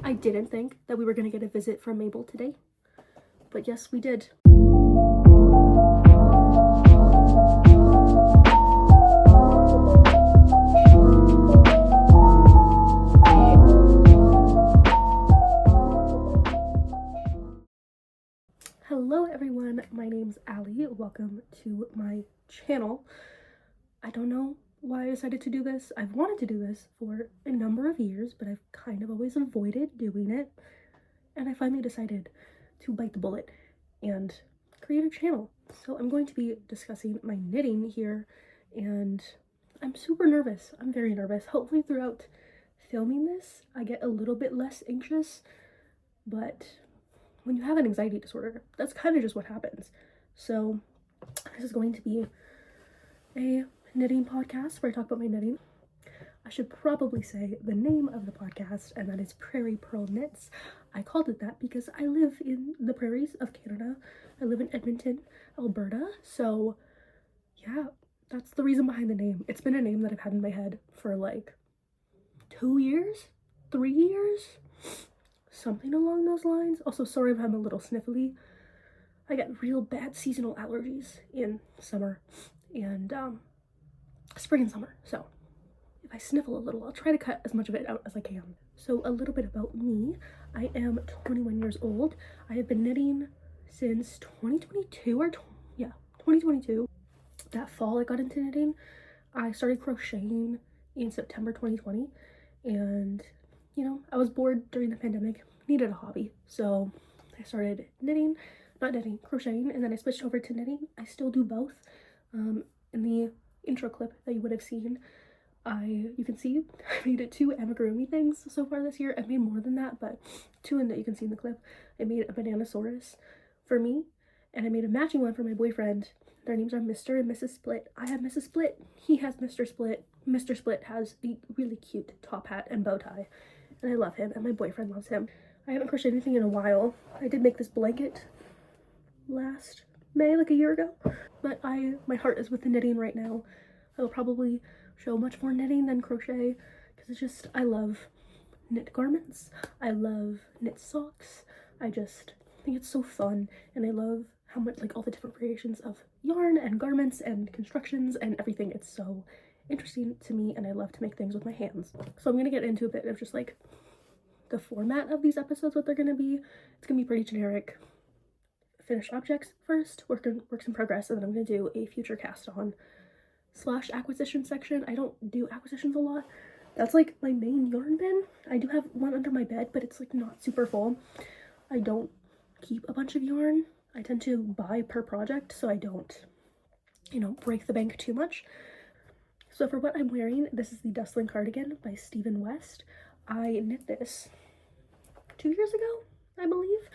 I didn't think that we were going to get a visit from Mabel today, but yes, we did. Hello everyone, my name's Allie. Welcome to my channel. I don't know why I decided to do this. I've wanted to do this for a number of years, but I've kind of always avoided doing it. And I finally decided to bite the bullet and create a channel. So I'm going to be discussing my knitting here, and I'm super nervous. I'm very nervous. Hopefully throughout filming this, I get a little bit less anxious, but when you have an anxiety disorder, that's kind of just what happens. So this is going to be a knitting podcast where I talk about my knitting. I should probably say the name of the podcast, and that is Prairie Purl Knits. I called it that because I live in the prairies of Canada. I live in Edmonton, Alberta. So yeah, that's the reason behind the name. It's been a name that I've had in my head for like 2 years, 3 years, something along those lines. Also, sorry if I'm a little sniffly. I get real bad seasonal allergies in summer and spring and summer. So if I sniffle a little, I'll try to cut as much of it out as I can. So a little bit about me. I am 21 years old. I have been knitting since 2022 or 2022. That fall I got into knitting. I started crocheting in September 2020, and you know, I was bored during the pandemic, needed a hobby. So I started crocheting, and then I switched over to knitting. I still do both. In the intro clip that you would have seen, you can see I made 2 amigurumi things so far this year. I've made more than that, but 2 that you can see in the clip. I made a Bananasaurus for me, and I made a matching one for my boyfriend. Their names are Mr. and Mrs. Split. I have Mrs. Split. He has Mr. Split. Mr. Split has a really cute top hat and bow tie, and I love him, and my boyfriend loves him. I haven't crocheted anything in a while. I did make this blanket last May, like a year ago, but my heart is with the knitting right now. I will probably show much more knitting than crochet, because it's just, I love knit garments. I love knit socks. I just think it's so fun, and I love how much, like, all the different variations of yarn and garments and constructions and everything. It's so interesting to me, and I love to make things with my hands. So I'm gonna get into a bit of just like the format of these episodes, what they're gonna be. It's gonna be pretty generic. Finished objects first, works in progress, and then I'm gonna do a future cast on / acquisition section. I don't do acquisitions a lot. That's like my main yarn bin. I do have one under my bed, but it's like not super full. I don't keep a bunch of yarn. I tend to buy per project, so I don't, you know, break the bank too much. So for what I'm wearing, this is the Dustling cardigan by Stephen West. I knit this 2 years ago, I believe,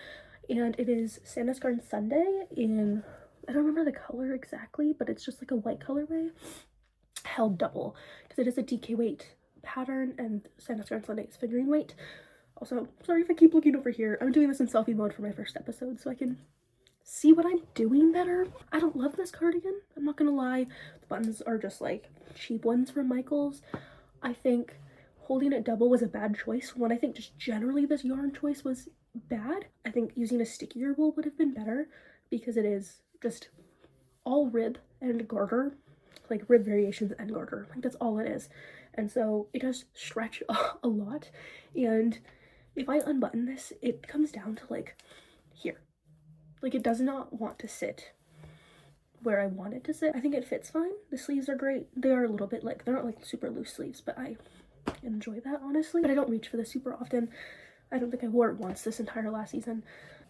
and it is Santa's Garden Sunday in, I don't remember the color exactly, but it's just like a white colorway held double, because it is a DK weight pattern, and Santa's Garden Sunday is figurine weight. Also, sorry if I keep looking over here. I'm doing this in selfie mode for my first episode so I can see what I'm doing better. I don't love this cardigan, I'm not gonna lie. The buttons are just like cheap ones from Michaels. I think holding it double was a bad choice. When I think just generally this yarn choice was bad. I think using a stickier wool would have been better, because it is just all rib and garter, like rib variations and garter, like that's all it is. And so it does stretch a lot, and if I unbutton this, it comes down to like here. Like, it does not want to sit where I want it to sit. I think it fits fine. The sleeves are great. They are a little bit like, they're not like super loose sleeves, but I enjoy that, honestly. But I don't reach for this super often. I don't think I wore it once this entire last season.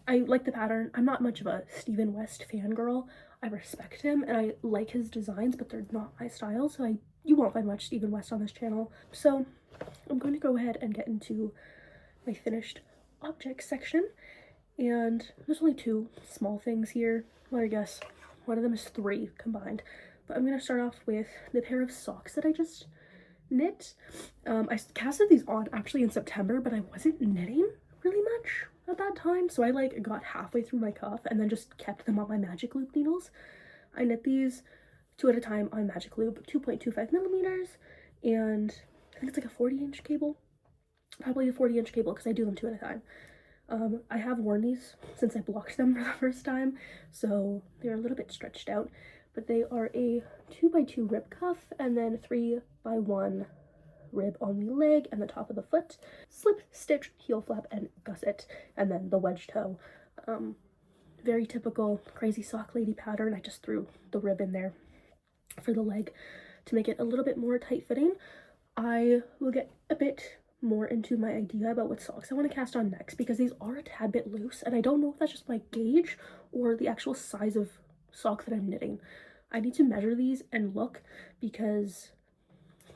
I like the pattern. I'm not much of a Stephen West fangirl. I respect him and I like his designs, but they're not my style, so you won't find much Stephen West on this channel. So I'm going to go ahead and get into my finished objects section. And there's only 2 small things here. Well, I guess one of them is 3 combined. But I'm going to start off with the pair of socks that I just knit. I casted these on actually in September, but I wasn't knitting really much at that time. So I like got halfway through my cuff and then just kept them on my magic loop needles. I knit these 2 at a time on magic loop, 2.25 millimeters. And I think it's like a 40-inch cable. probably a 40-inch cable because I do them 2 at a time. I have worn these since I blocked them for the first time, so they're a little bit stretched out, but they are a 2x2 rib cuff and then 3x1 rib on the leg and the top of the foot, slip, stitch, heel flap, and gusset, and then the wedge toe. Very typical crazy sock lady pattern. I just threw the rib in there for the leg to make it a little bit more tight fitting. I will get a bit more into my idea about what socks I want to cast on next, because these are a tad bit loose and I don't know if that's just my gauge or the actual size of sock that I'm knitting. I need to measure these and look, because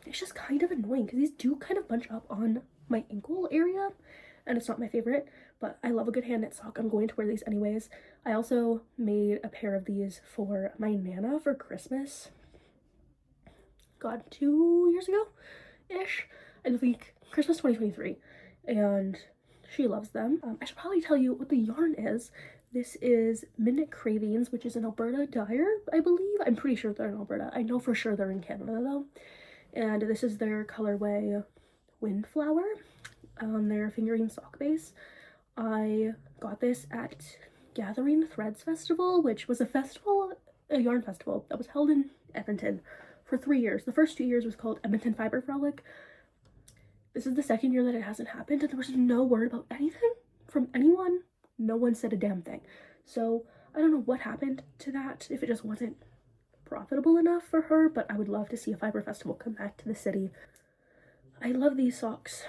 it's just kind of annoying because these do kind of bunch up on my ankle area and it's not my favorite, but I love a good hand knit sock. I'm going to wear these anyways. I also made a pair of these for my Nana for Christmas. God, 2 years ago ish, I think Christmas 2023, and she loves them. I should probably tell you what the yarn is. This is Midnight Cravings, which is an Alberta dyer, I believe. I'm pretty sure they're in Alberta. I know for sure they're in Canada though. And this is their colorway Windflower on their fingering sock base. I got this at Gathering Threads Festival, which was a yarn festival that was held in Edmonton for 3 years. The first 2 years was called Edmonton Fiber Frolic. This is the second year that it hasn't happened, and there was no word about anything from anyone. No one said a damn thing. So I don't know what happened to that, if it just wasn't profitable enough for her, but I would love to see a fiber festival come back to the city. I love these socks.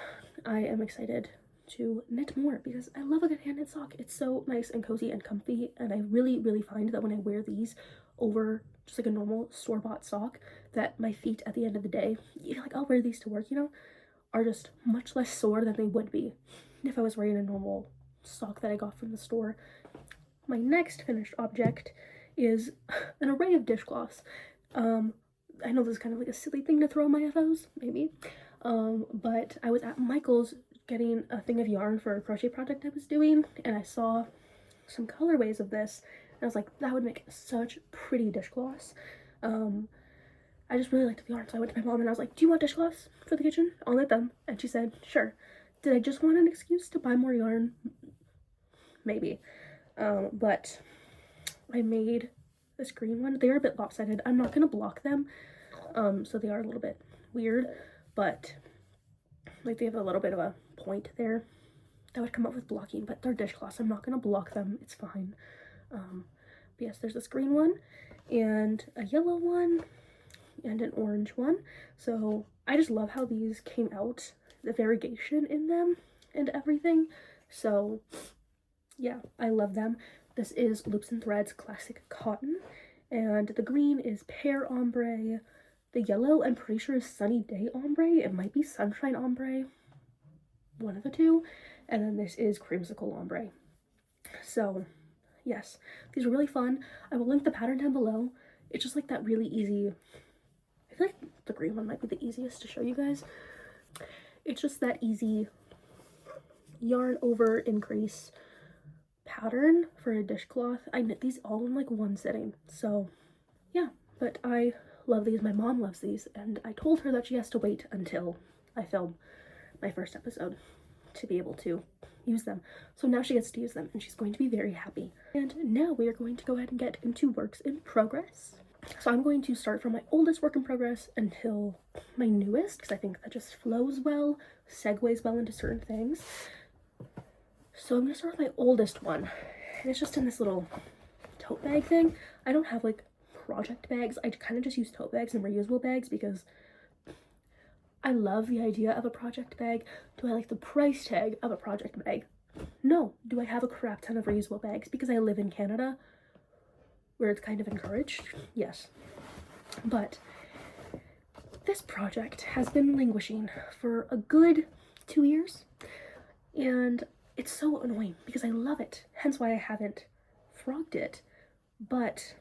I am excited to knit more because I love a good hand knit sock. It's so nice and cozy and comfy, and I really find that when I wear these over just like a normal store-bought sock, that my feet at the end of the day, like I'll wear these to work, you know, are just much less sore than they would be if I was wearing a normal sock that I got from the store. My next finished object is an array of dishcloths. I know this is kind of like a silly thing to throw in my FOs, maybe, but I was at Michael's getting a thing of yarn for a crochet project I was doing, and I saw some colorways of this, and I was like, that would make such pretty dishcloths. I just really liked the yarn, so I went to my mom and I was like, do you want dishcloths for the kitchen? I'll knit them. And she said, sure. Did I just want an excuse to buy more yarn? Maybe. But I made this green one. They are a bit lopsided. I'm not going to block them, so they are a little bit weird, but like they have a little bit of a point there that would come up with blocking, but they're dishcloths. I'm not going to block them. It's fine. But yes, there's this green one and a yellow one and an orange one. So I just love how these came out, the variegation in them and everything. So yeah, I love them. This is Loops and Threads Classic Cotton, and the green is Pear Ombre. The yellow, I'm pretty sure, is Sunny Day Ombre. It might be Sunshine Ombre, one of the two. And then this is Creamsicle Ombre. So yes, these are really fun. I will link the pattern down below. It's just like that really easy, I feel like the green one might be the easiest to show you guys. It's just that easy yarn over increase pattern for a dishcloth. I knit these all in like one sitting, so yeah, but I love these. My mom loves these, and I told her that she has to wait until I film my first episode to be able to use them. So now she gets to use them and she's going to be very happy. And now we are going to go ahead and get into works in progress. So I'm going to start from my oldest work in progress until my newest, because I think that just flows well, segues well into certain things. So I'm going to start with my oldest one, and it's just in this little tote bag thing. I don't have like project bags. I kind of just use tote bags and reusable bags because I love the idea of a project bag. Do I like the price tag of a project bag? No. Do I have a crap ton of reusable bags because I live in Canada where it's kind of encouraged? Yes. But this project has been languishing for a good 2 years, and it's so annoying because I love it, hence why I haven't frogged it. But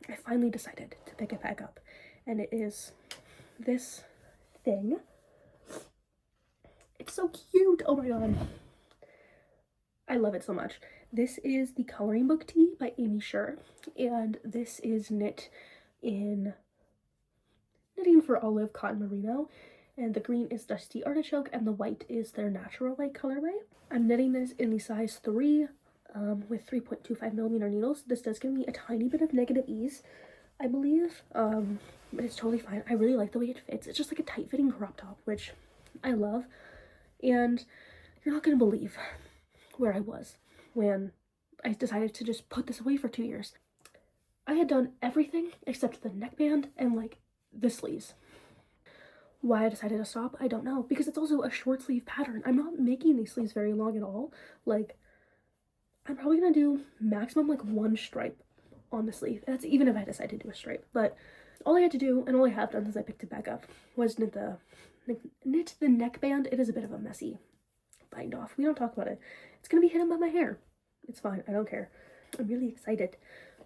I finally decided to pick it back up, and it is this thing. It's so cute. Oh my god, I love it so much. This is the Coloring Book Tee by Amy Sher, and this is knit in Knitting for Olive Cotton Merino, and the green is Dusty Artichoke, and the white is their natural white colorway. I'm knitting this in the size 3 with 3.25 millimeter needles. This does give me a tiny bit of negative ease, I believe, but it's totally fine. I really like the way it fits. It's just like a tight fitting crop top, which I love. And you're not gonna believe where I was when I decided to just put this away for 2 years. I had done everything except the neckband and like the sleeves. Why I decided to stop, I don't know, because it's also a short sleeve pattern. I'm not making these sleeves very long at all. Like, I'm probably gonna do maximum like 1 stripe on the sleeve. That's even if I decide to do a stripe. But all I had to do, and all I have done since I picked it back up, was knit the neckband. It is a bit of a messy bind off. We don't talk about it. It's gonna be hidden by my hair. It's fine, I don't care. I'm really excited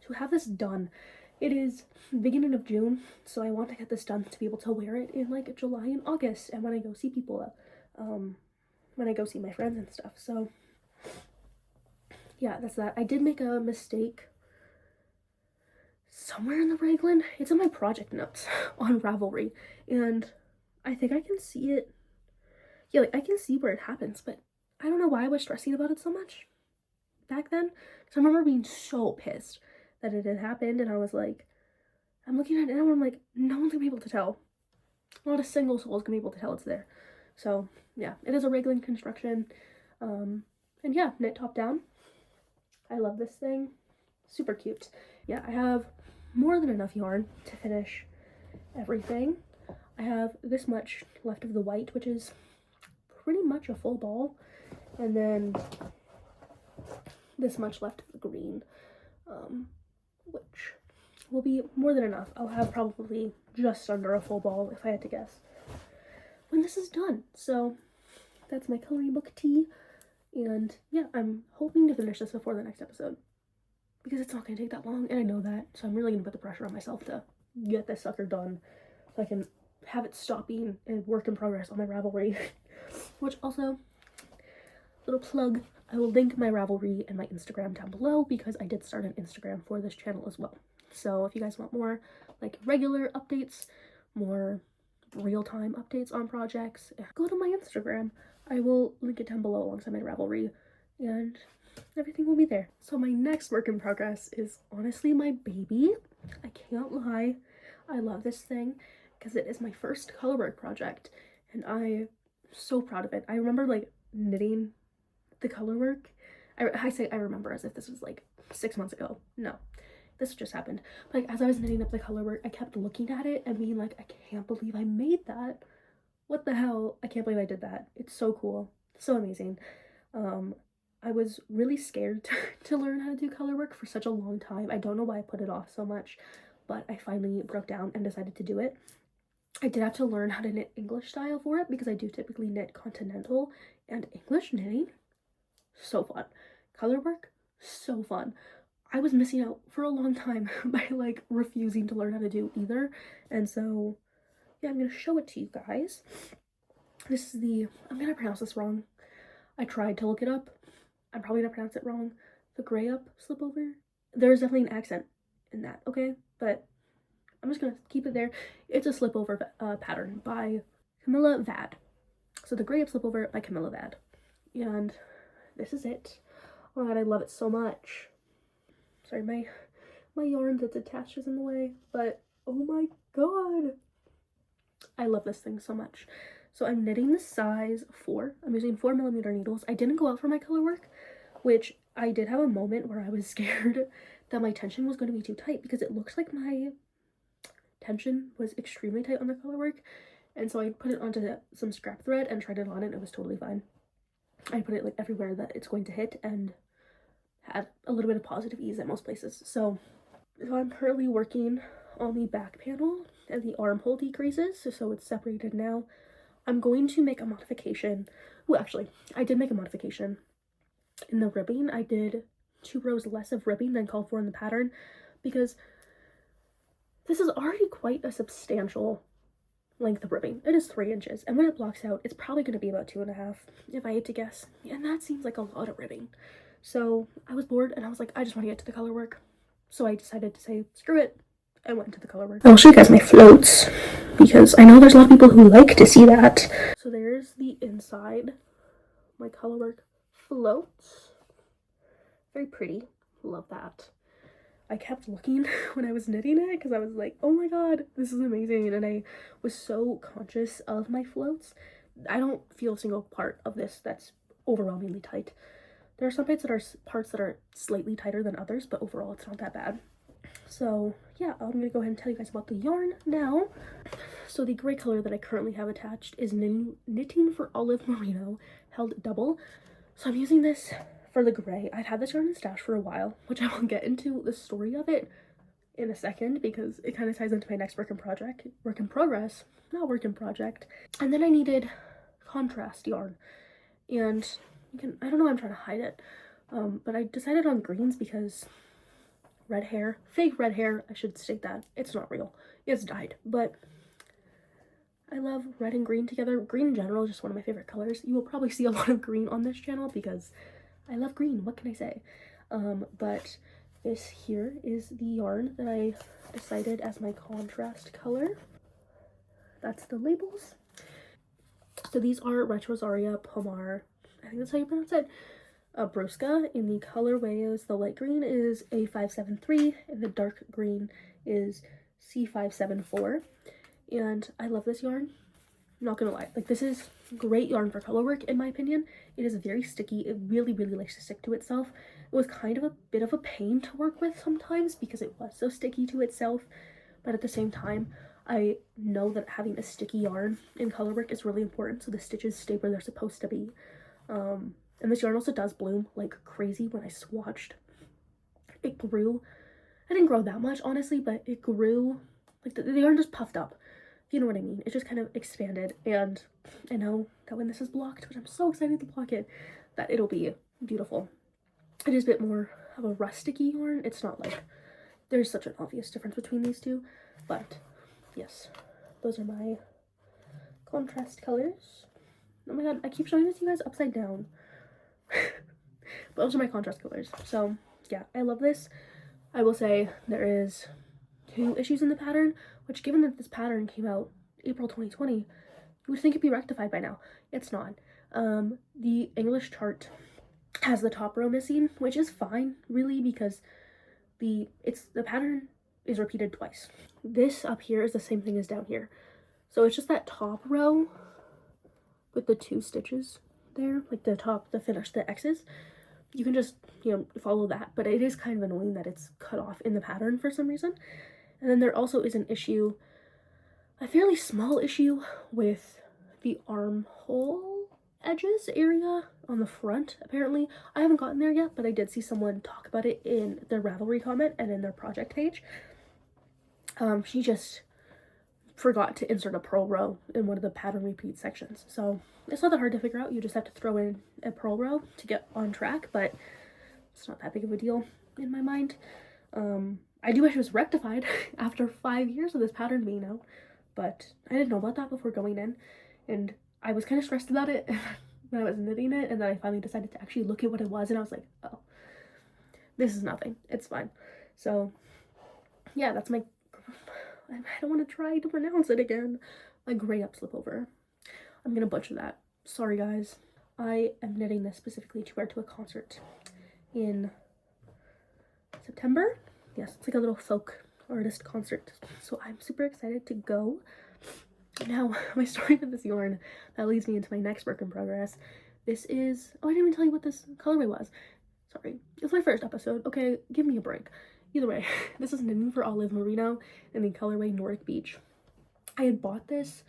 to have this done. It is beginning of June, so I want to get this done to be able to wear it in like July and August, and when I go see people, when I go see my friends and stuff. So yeah, that's that. I did make a mistake somewhere in the raglan. It's in my project notes on Ravelry, and I think I can see it. Yeah, like I can see where it happens, but I don't know why I was stressing about it so much back then. Because I remember being so pissed that it had happened, and I was like, I'm looking at it now and I'm like, no one's gonna be able to tell. Not a single soul is gonna be able to tell it's there. So yeah, it is a raglan construction. And yeah, knit top down. I love this thing. Super cute. Yeah, I have more than enough yarn to finish everything. I have this much left of the white, which is pretty much a full ball, and then this much left of the green, which will be more than enough. I'll have probably just under a full ball, if I had to guess, when this is done. So that's my coloring book tea, and yeah, I'm hoping to finish this before the next episode, because it's not going to take that long, and I know that, so I'm really going to put the pressure on myself to get this sucker done so I can have it stop being a work in progress on my Ravelry. Which also, little plug, I will link my Ravelry and my Instagram down below, because I did start an Instagram for this channel as well. So if you guys want more like regular updates, more real-time updates on projects, go to my Instagram. I will link it down below alongside my Ravelry, and everything will be there. So my next work in progress is honestly my baby. I can't lie, I love this thing because it is my first colorwork project, and I'm so proud of it. I remember like knitting the colorwork. I say I remember as if this was like 6 months ago. No, this just happened. But like, as I was knitting up the colorwork, I kept looking at it and being like, I can't believe I made that. What the hell? I can't believe I did that. It's so cool, so amazing. I was really scared to learn how to do colorwork for such a long time. I don't know why I put it off so much, but I finally broke down and decided to do it. I did have to learn how to knit English style for it, because I do typically knit continental, and English knitting, so fun. Colorwork, so fun. I was missing out for a long time by like refusing to learn how to do either, and so yeah, I'm gonna show it to you guys. This is the, I'm gonna pronounce this wrong. I tried to look it up. I'm probably gonna pronounce it wrong. The gray up slip over. There's definitely an accent in that, okay? But I'm just gonna keep it there. It's a slip over pattern by Camilla Vad. So the gray up slip over by Camilla Vad. And this is it. Oh my god, I love it so much. Sorry, my yarn that's attached is in the way, but oh my god, I love this thing so much. So I'm knitting the size 4. I'm using 4mm needles. I didn't go out for my color work, which I did have a moment where I was scared that my tension was going to be too tight, because it looks like my tension was extremely tight on the color work, and so I put it onto some scrap thread and tried it on, and it was totally fine. I put it like everywhere that it's going to hit and had a little bit of positive ease at most places. So I'm currently working on the back panel and the armhole decreases, so it's separated now. I'm going to make a modification. Well, actually, I did make a modification in the ribbing. I did 2 rows less of ribbing than called for in the pattern, because this is already quite a substantial length of ribbing. It is 3 inches, and when it blocks out, it's probably going to be about 2.5, if I had to guess, and that seems like a lot of ribbing. So I was bored, and I was like, I just want to get to the color work. So I decided to say, screw it, I went into the color work. I will show you guys my floats because I know there's a lot of people who like to see that. So there's the inside, my color work floats. Very pretty. Love that. I kept looking when I was knitting it because I was like, oh my god, this is amazing. And I was so conscious of my floats. I don't feel a single part of this that's overwhelmingly tight. There are some parts that are slightly tighter than others, but overall it's not that bad. So yeah, I'm gonna go ahead and tell you guys about the yarn now. So the gray color that I currently have attached is Knitting for Olive Merino, held double. So I'm using this for the gray. I've had this yarn in stash for a while, which I will get into the story of it in a second because it kind of ties into my next work in project. And then I needed contrast yarn, and I don't know why I'm trying to hide it, but I decided on greens because red hair, fake red hair, I should state that. It's not real. It's dyed, but I love red and green together. Green in general is just one of my favorite colors. You will probably see a lot of green on this channel because I love green. What can I say? But this here is the yarn that I decided as my contrast color. That's the labels. So these are Retrosaria Pomar, I think that's how you pronounce it, Brusca. In the colorway is the light green is A573 and the dark green is C574. And I love this yarn. I'm not gonna lie, like, this is great yarn for color work in my opinion. It is very sticky. It really likes to stick to itself. It was kind of a bit of a pain to work with sometimes because it was so sticky to itself, but at the same time I know that having a sticky yarn in color work is really important so the stitches stay where they're supposed to be. And this yarn also does bloom like crazy. When I swatched, it grew. I didn't grow that much honestly, but it grew, like the yarn just puffed up. You know what I mean? It just kind of expanded, and I know that when this is blocked, which I'm so excited to block it, that it'll be beautiful. It is a bit more of a rusticy yarn. It's not like there's such an obvious difference between these two, but yes, those are my contrast colors. Oh my god, I keep showing this to you guys upside down. But those are my contrast colors. So yeah, I love this. I will say there is 2 issues in the pattern, which given that this pattern came out April 2020, you would think it'd be rectified by now. It's not. The English chart has the top row missing, which is fine really because the pattern is repeated twice. This up here is the same thing as down here. So it's just that top row with the 2 stitches there, like the finish, the X's. You can just, you know, follow that, but it is kind of annoying that it's cut off in the pattern for some reason. And then there also is an issue, a fairly small issue, with the armhole edges area on the front, apparently. I haven't gotten there yet, but I did see someone talk about it in their Ravelry comment and in their project page. She just forgot to insert a purl row in one of the pattern repeat sections. So it's not that hard to figure out. You just have to throw in a purl row to get on track, but it's not that big of a deal in my mind. I do wish it was rectified after 5 years of this pattern being out, but I didn't know about that before going in, and I was kind of stressed about it when I was knitting it, and then I finally decided to actually look at what it was, and I was like, oh, this is nothing. It's fine. So yeah, that's my, I don't want to try to pronounce it again, my gray up slip over. I'm gonna butcher that. Sorry guys. I am knitting this specifically to wear to a concert in September. Yes, it's like a little folk artist concert, so I'm super excited to go. Now, my story with this yarn that leads me into my next work in progress. This is, oh, I didn't even tell you what this colorway was. Sorry, it's my first episode. Okay, give me a break. Either way, this is Knitting for Olive Merino in the colorway Nordic Beach. I had bought this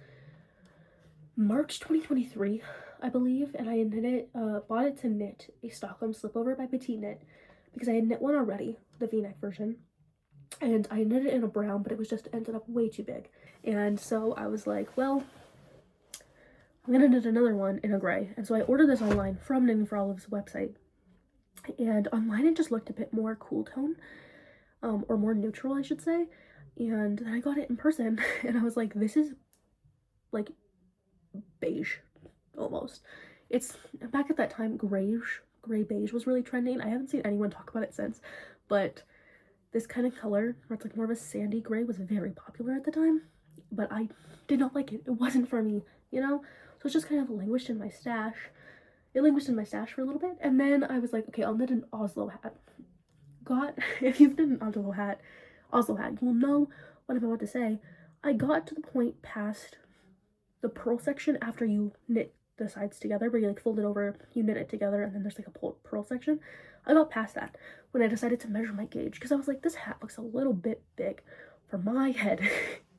March 2023, I believe, and I had bought it to knit a Stockholm slipover by Petite Knit because I had knit one already, the v-neck version, and I knit it in a brown, but it was just ended up way too big. And so I was like, well, I'm gonna knit another one in a gray. And so I ordered this online from Knitting for Olive's website, and online it just looked a bit more cool tone, or more neutral, I should say. And then I got it in person and I was like, this is like beige almost. It's back at that time, gray beige was really trending. I haven't seen anyone talk about it since, but this kind of color, where it's like more of a sandy gray, was very popular at the time, but I did not like it. It wasn't for me, you know? So it's just kind of languished in my stash. It languished in my stash for a little bit, and then I was like, okay, I'll knit an Oslo hat. If you've knit an Oslo hat, you'll know what I'm about to say. I got to the point past the purl section after you knit the sides together, where you like fold it over, you knit it together, and then there's like a purl section. I got past that when I decided to measure my gauge, because I was like, this hat looks a little bit big for my head.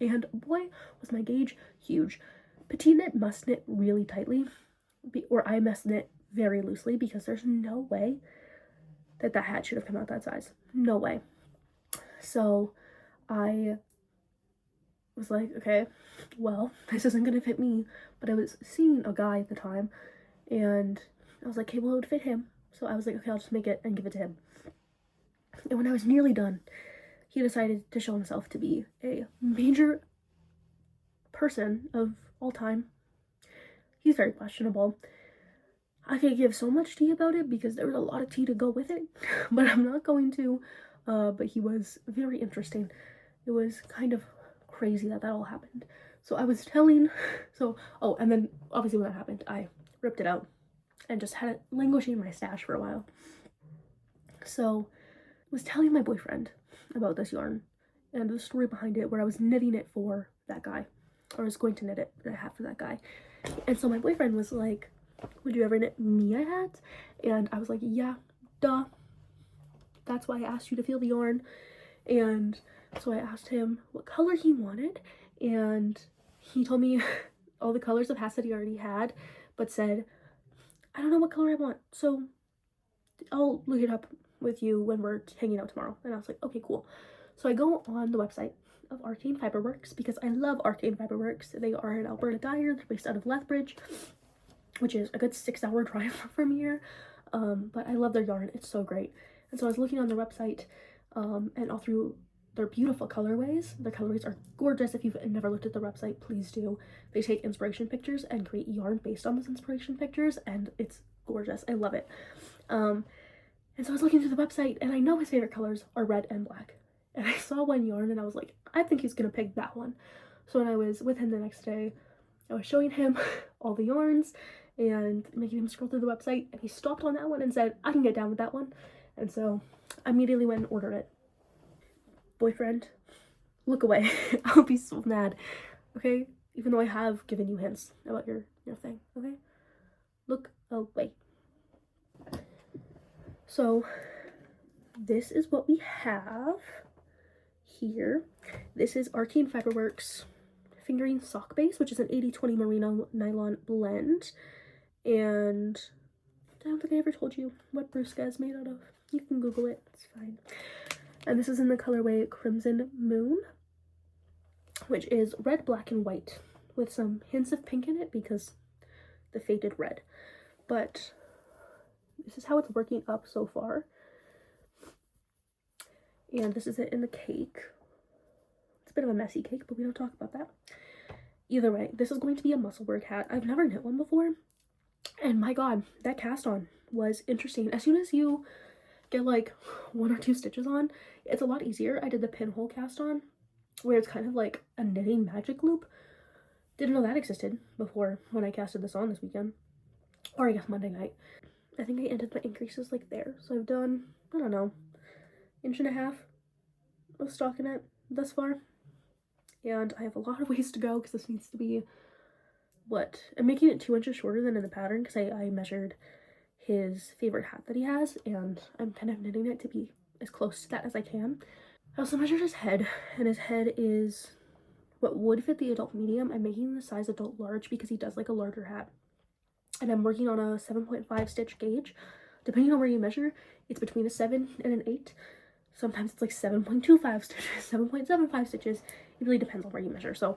And boy, was my gauge huge. Petite knit must knit really tightly, or I must knit very loosely, because there's no way that hat should have come out that size. No way. So I was like, okay, well, this isn't gonna fit me. But I was seeing a guy at the time, and I was like, okay, well, it would fit him. So I was like, okay, I'll just make it and give it to him. And when I was nearly done, he decided to show himself to be a major person of all time. He's very questionable. I could give so much tea about it, because there was a lot of tea to go with it, but I'm not going to. But he was very interesting. It was kind of crazy that all happened. So I was telling, and then obviously when that happened, I ripped it out and just had it languishing in my stash for a while. So I was telling my boyfriend about this yarn and the story behind it, where I was knitting it for that guy, or I was going to knit it, a hat for that guy. And so my boyfriend was like, would you ever knit me a hat? And I was like, yeah, duh. That's why I asked you to feel the yarn. And so I asked him what color he wanted, and he told me all the colors of hats that he already had, but said, I don't know what color I want, so I'll look it up with you when we're hanging out tomorrow. And I was like, okay, cool. So I go on the website of Arcane Fiberworks, because I love Arcane Fiberworks. They are an Alberta dyer. They're based out of Lethbridge, which is a good 6-hour drive from here. But I love their yarn. It's so great. And so I was looking on their website, and all through their beautiful colorways. Their colorways are gorgeous. If you've never looked at their website, please do. They take inspiration pictures and create yarn based on those inspiration pictures, and it's gorgeous. I love it. And so I was looking through the website, and I know his favorite colors are red and black. And I saw one yarn, and I was like, I think he's gonna pick that one. So when I was with him the next day, I was showing him all the yarns and making him scroll through the website, and he stopped on that one and said, I can get down with that one. And so I immediately went and ordered it. Boyfriend, look away. I'll be so mad, okay? Even though I have given you hints about your thing, okay? Look away. So this is what we have here. This is Arcane Fiberworks Fingering Sock Base, which is an 80/20 merino nylon blend. And I don't think I ever told you what Bruska is made out of. You can Google it, it's fine. And this is in the colorway Crimson Moon, which is red, black, and white with some hints of pink in it because the faded red. But this is how it's working up so far. And this is it in the cake. It's a bit of a messy cake, but we don't talk about that. Either way, this is going to be a muscle work hat. I've never knit one before. And my god, that cast on was interesting. As soon as you get like 1 or 2 stitches on, it's a lot easier. I did the pinhole cast on, where it's kind of like a knitting magic loop. Didn't know that existed before when I casted this on this weekend. Or I guess Monday night. I think I ended my increases like there. So I've done, I don't know, 1.5 inches of stockinette thus far. And I have a lot of ways to go, because this needs to be, I'm making it 2 inches shorter than in the pattern, because I measured his favorite hat that he has, and I'm kind of knitting it to be as close to that as I can. I also measured his head, and his head is what would fit the adult medium. I'm making the size adult large because he does like a larger hat. And I'm working on a 7.5 stitch gauge. Depending on where you measure, it's between a 7 and an 8. Sometimes it's like 7.25 stitches, 7.75 stitches. It really depends on where you measure. So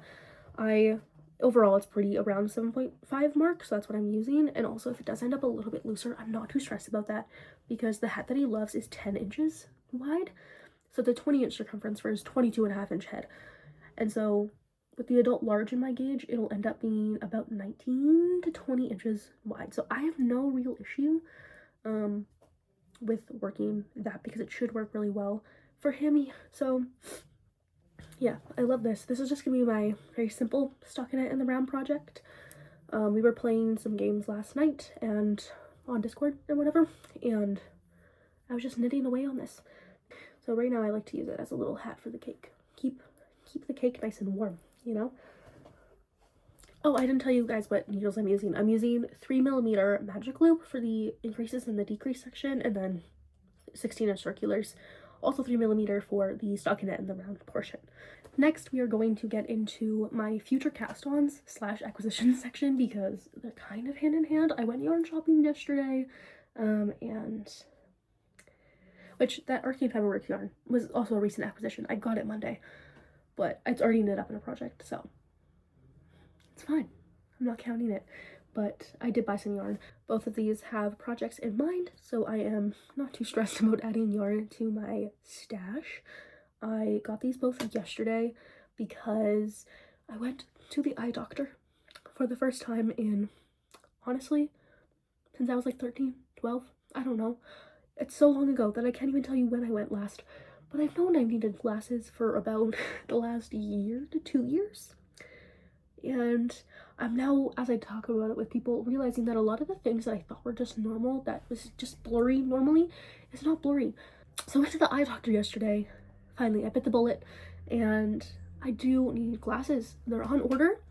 overall it's pretty around 7.5 mark, so that's what I'm using. And also if it does end up a little bit looser, I'm not too stressed about that, because the hat that he loves is 10 inches wide. So the 20-inch circumference for his 22.5-inch head. And so with the adult large in my gauge, it'll end up being about 19 to 20 inches wide. So I have no real issue with working that, because it should work really well for him. So yeah, I love this. This is just gonna be my very simple stockinette in the round project. We were playing some games last night and on Discord and whatever, and I was just knitting away on this. So right now I like to use it as a little hat for the cake. Keep the cake nice and warm, you know? Oh, I didn't tell you guys what needles I'm using. I'm using 3mm magic loop for the increases and the decrease section, and then 16-inch circulars. Also 3mm for the stockinette and the round portion. Next, we are going to get into my future cast-ons / acquisition section because they're kind of hand in hand. I went yarn shopping yesterday, and which that Arcane Fiberwork yarn was also a recent acquisition. I got it Monday, but it's already knit up in a project, so it's fine. I'm not counting it, but I did buy some yarn. Both of these have projects in mind, so I am not too stressed about adding yarn to my stash. I got these both yesterday because I went to the eye doctor for the first time in, honestly, since I was like 13, 12, I don't know. It's so long ago that I can't even tell you when I went last, but I've known I've needed glasses for about the last year to 2 years. And I'm now, as I talk about it with people, realizing that a lot of the things that I thought were just normal, that was just blurry normally, is not blurry. So I went to the eye doctor yesterday. Finally, I bit the bullet, and I do need glasses. They're on order,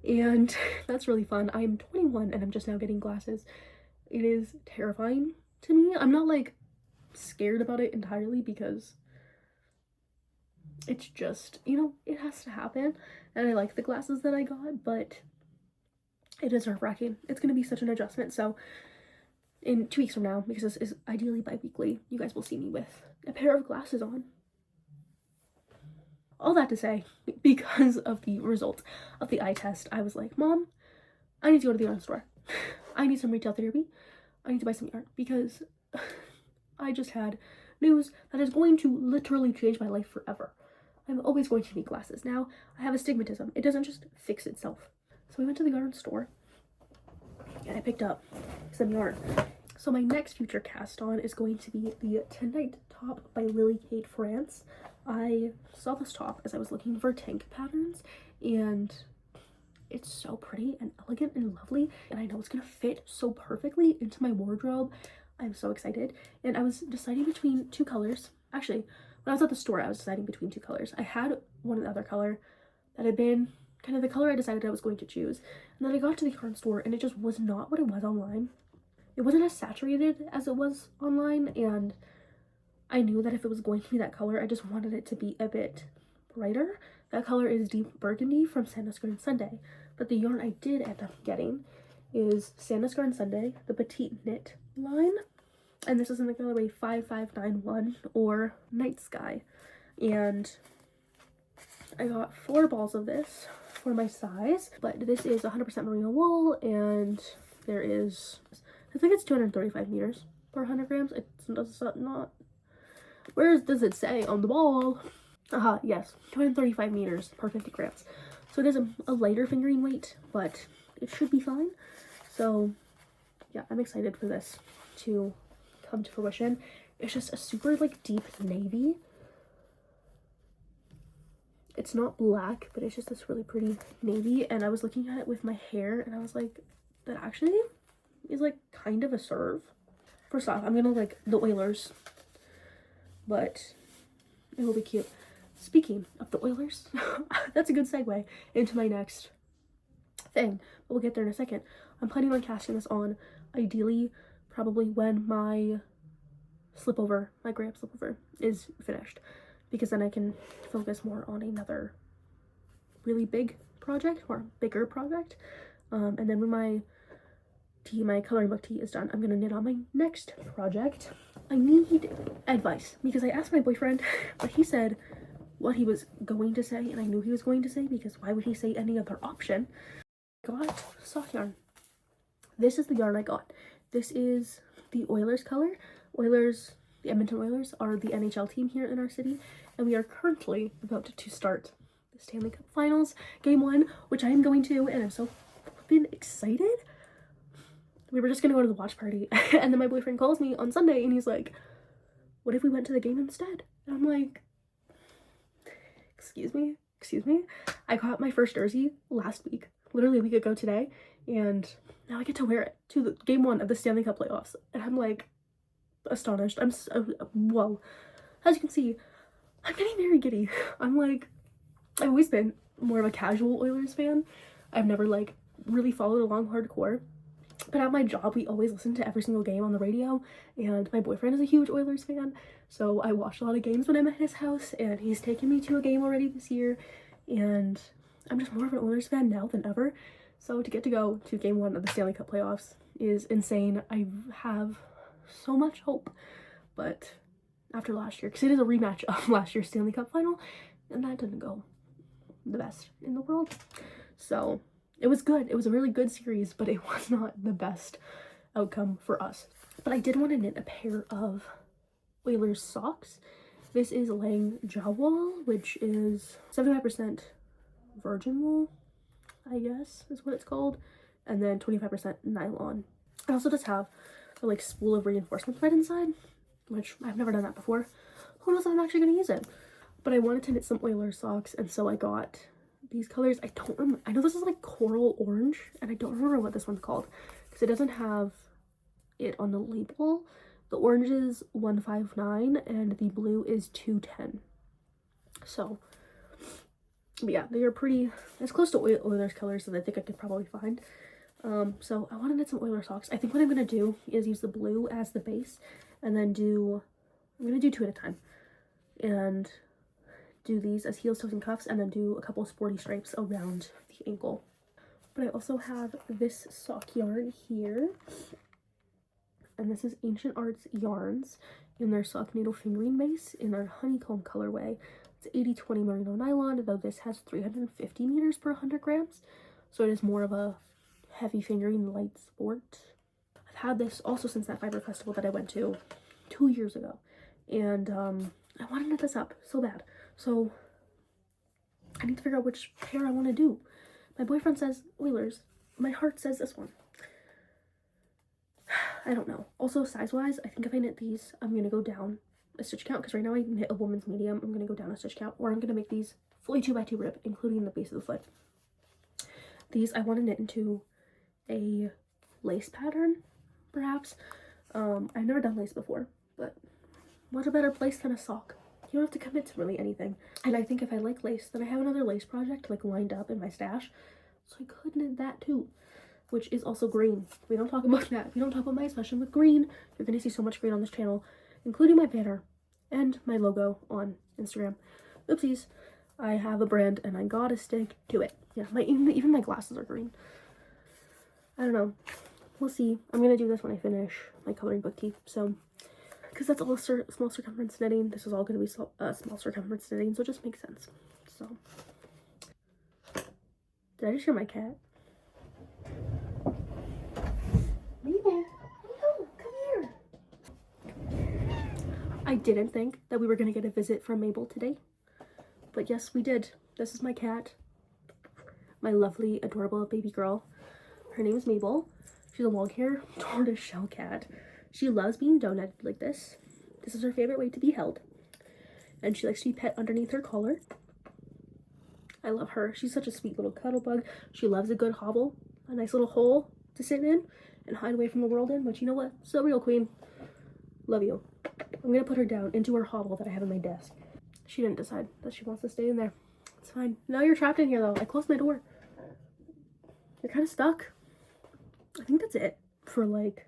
and that's really fun. I'm 21 and I'm just now getting glasses. It is terrifying to me. I'm not like scared about it entirely because it's just, you know, it has to happen, and I like the glasses that I got, but it is nerve-wracking. It's going to be such an adjustment. So in 2 weeks from now, because this is ideally bi-weekly, you guys will see me with a pair of glasses on. All that to say, because of the results of the eye test, I was like, Mom, I need to go to the yarn store. I need some retail therapy. I need to buy some yarn because I just had news that is going to literally change my life forever. I'm always going to need glasses. Now, I have astigmatism. It doesn't just fix itself. So we went to the yarn store and I picked up some yarn. So my next future cast on is going to be the Tonight top by Lily Kate France. I saw this top as I was looking for tank patterns, and it's so pretty and elegant and lovely, and I know it's gonna fit so perfectly into my wardrobe. I'm so excited. And I was deciding between 2 colors. Actually, when I was at the store, I was deciding between 2 colors. I had one other color that had been kind of the color I decided I was going to choose, and then I got to the yarn store and it just was not what it was online. It wasn't as saturated as it was online, and I knew that if it was going to be that color, I just wanted it to be a bit brighter. That color is Deep Burgundy from Santa's Garden Sunday, but the yarn I did end up getting is Santa's Garden Sunday, the Petite Knit line, and this is in the colorway 5591 or Night Sky. And I got 4 balls of this for my size, but this is 100% merino wool, and there is, I think it's 235 meters per 100 grams. It's not, where does it say on the ball? Yes, 235 meters per 50 grams. So it is a lighter fingering weight, but it should be fine. So yeah, I'm excited for this to come to fruition. It's just a super like deep navy. It's not black, but it's just this really pretty navy, and I was looking at it with my hair and I was like, that actually is like kind of a serve. First off, I'm gonna like the Oilers, but it will be cute. Speaking of the Oilers, that's a good segue into my next thing, but we'll get there in a second. I'm planning on casting this on, ideally, probably when my slipover, my gray up slipover, is finished, because then I can focus more on another really big project, or bigger project. And then when my coloring book tee is done, I'm gonna knit on my next project. I need advice because I asked my boyfriend, but he said what he was going to say, and I knew he was going to say, because why would he say any other option? I got sock yarn. This is the yarn I got. This is the Oilers color. Oilers, the Edmonton Oilers, are the NHL team here in our city, and we are currently about to start the Stanley Cup Finals, Game 1, which I am going to, and I'm so flippin' excited. We were just gonna go to the watch party, and then my boyfriend calls me on Sunday, and he's like, what if we went to the game instead? And I'm like, excuse me. I got my first jersey last week, literally a week ago today, and now I get to wear it to the game 1 of the Stanley Cup playoffs, and I'm like astonished. I'm so, whoa. As you can see, I'm getting very giddy. I'm like, I've always been more of a casual Oilers fan. I've never like really followed along hardcore. But at my job, we always listen to every single game on the radio, and my boyfriend is a huge Oilers fan, so I watch a lot of games when I'm at his house, and he's taken me to a game already this year, and I'm just more of an Oilers fan now than ever. So to get to go to game 1 of the Stanley Cup playoffs is insane. I have so much hope, but after last year, because it is a rematch of last year's Stanley Cup final, and that didn't go the best in the world. So it was good. It was a really good series, but it was not the best outcome for us. But I did want to knit a pair of Oilers socks. This is Lang Jawwol, which is 75% virgin wool, I guess is what it's called, and then 25% nylon. It also does have a like spool of reinforcement thread inside, which I've never done that before. Who knows if I'm actually going to use it? But I wanted to knit some Oilers socks, and so I got these colors. I don't remember. I know this is like coral orange, and I don't remember what this one's called because it doesn't have it on the label. The orange is 159 and the blue is 210. So yeah, they are pretty as close to Oilers colors as I think I could probably find. So I want to knit some Oilers socks. I think what I'm gonna do is use the blue as the base, and then I'm gonna do 2 at a time, and do these as heels, toes, and cuffs, and then do a couple of sporty stripes around the ankle. But I also have this sock yarn here, and this is Ancient Arts Yarns in their sock needle fingering base in their honeycomb colorway. It's 80/20 merino nylon, though this has 350 meters per 100 grams, so it is more of a heavy fingering light sport. I've had this also since that fiber festival that I went to 2 years ago, and I want to knit this up so bad. So I need to figure out which pair I want to do. My boyfriend says Oilers. My heart says this one. I don't know. Also, size-wise, I think if I knit these, I'm going to go down a stitch count, because right now I knit a woman's medium. I'm going to go down a stitch count, or I'm going to make these fully 2x2 rib, including the base of the foot. These I want to knit into a lace pattern, perhaps. I've never done lace before, but what a better place than a sock. You don't have to commit to really anything. And I think if I like lace, then I have another lace project like lined up in my stash, so I could knit that too, which is also green. We don't talk about that. We don't talk about my obsession with green. You're gonna see so much green on this channel, including my banner and my logo on Instagram. Oopsies. I have a brand and I gotta stick to it. Yeah, even my glasses are green. I don't know. We'll see. I'm gonna do this when I finish my coloring book tea. So, because that's all small circumference knitting, this is all gonna be small circumference knitting, so it just makes sense. So, did I just hear my cat? Mabel, no, come here. I didn't think that we were gonna get a visit from Mabel today, but yes, we did. This is my cat, my lovely, adorable baby girl. Her name is Mabel. She's a long-haired tortoiseshell cat. She loves being donuted like this. This is her favorite way to be held. And she likes to be pet underneath her collar. I love her. She's such a sweet little cuddle bug. She loves a good hobble, a nice little hole to sit in and hide away from the world in. But you know what? So real, queen. Love you. I'm gonna put her down into her hobble that I have on my desk. She didn't decide that she wants to stay in there. It's fine. Now you're trapped in here though. I closed my door. You're kind of stuck. I think that's it for like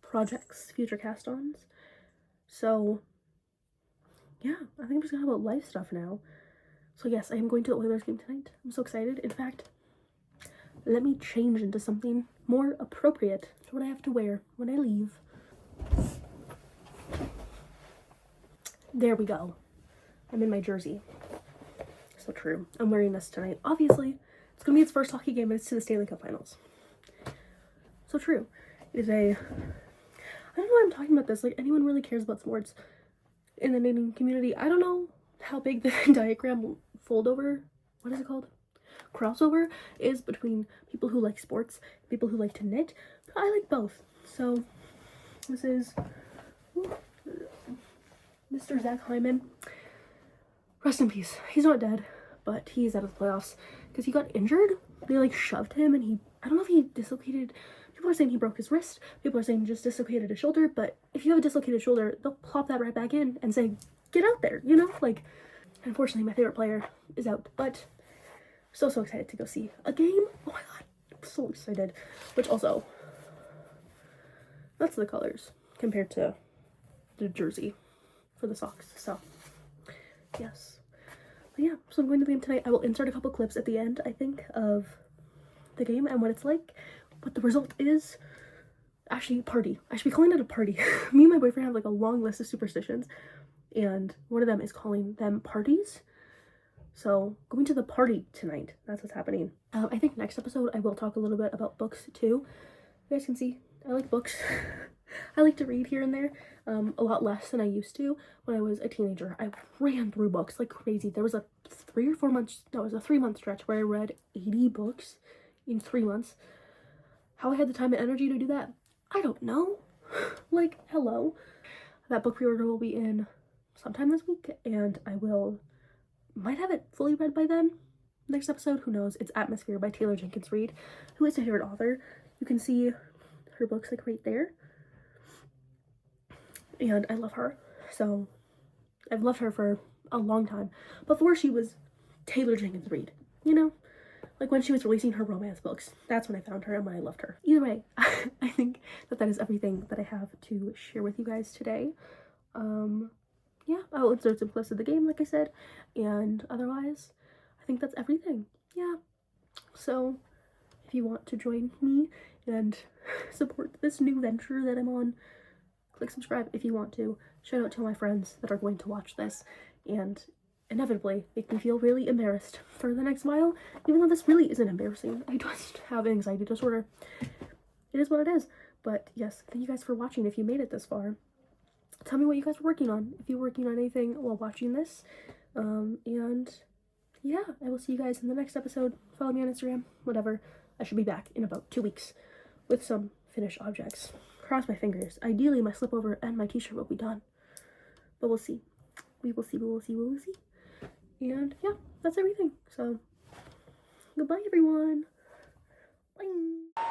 projects, future cast-ons. So yeah, I think I'm just gonna talk about life stuff now. So yes, I am going to the Oilers game tonight. I'm so excited. In fact, let me change into something more appropriate for what I have to wear when I leave. There we go. I'm in my jersey. So true. I'm wearing this tonight. Obviously, it's gonna be its first hockey game, and it's to the Stanley Cup Finals. So true. It is a... I don't know why I'm talking about this. Like, anyone really cares about sports in the knitting community. I don't know how big the diagram fold over, what is it called? Crossover is between people who like sports, people who like to knit, but I like both. So this is Mr. Zach Hyman, rest in peace. He's not dead, but he's out of the playoffs because he got injured. They like shoved him and I don't know if he dislocated. People are saying he broke his wrist. People are saying he just dislocated his shoulder. But if you have a dislocated shoulder, they'll plop that right back in and say, get out there, you know? Like, unfortunately, my favorite player is out. But so excited to go see a game. Oh my god, I'm so excited. Which also, that's the colors compared to the jersey for the socks. So, yes. But yeah, so I'm going to the game tonight. I will insert a couple clips at the end, I think, of the game and what it's like. What the result is. Actually, party. I should be calling it a party. Me and my boyfriend have like a long list of superstitions, and one of them is calling them parties. So going to the party tonight. That's what's happening. I think next episode I will talk a little bit about books too. You guys can see I like books. I like to read here and there, a lot less than I used to when I was a teenager. I ran through books like crazy. There was a 3-month stretch where I read 80 books in 3 months. How I had the time and energy to do that, I don't know. Like, hello. That book pre-order will be in sometime this week, and I might have it fully read by then. Next episode, who knows? It's Atmosphere by Taylor Jenkins Reid, who is my favorite author. You can see her books like right there. And I love her. So I've loved her for a long time. Before she was Taylor Jenkins Reid, you know? Like when she was releasing her romance books. That's when I found her and when I loved her. Either way, I think that is everything that I have to share with you guys today. Yeah, I'll insert some clips of the game, like I said. And otherwise, I think that's everything. Yeah. So if you want to join me and support this new venture that I'm on, click subscribe if you want to. Shout out to my friends that are going to watch this and inevitably make me feel really embarrassed for the next while, even though this really isn't embarrassing. I just have an anxiety disorder. It is what it is. But yes, thank you guys for watching if you made it this far. Tell me what you guys were working on, if you're working on anything while watching this. And yeah, I will see you guys in the next episode. Follow me on Instagram, whatever. I should be back in about 2 weeks with some finished objects. Cross my fingers. Ideally, my slipover and my t-shirt will be done. But we'll see. We will see. And yeah, that's everything. So, goodbye, everyone. Bye.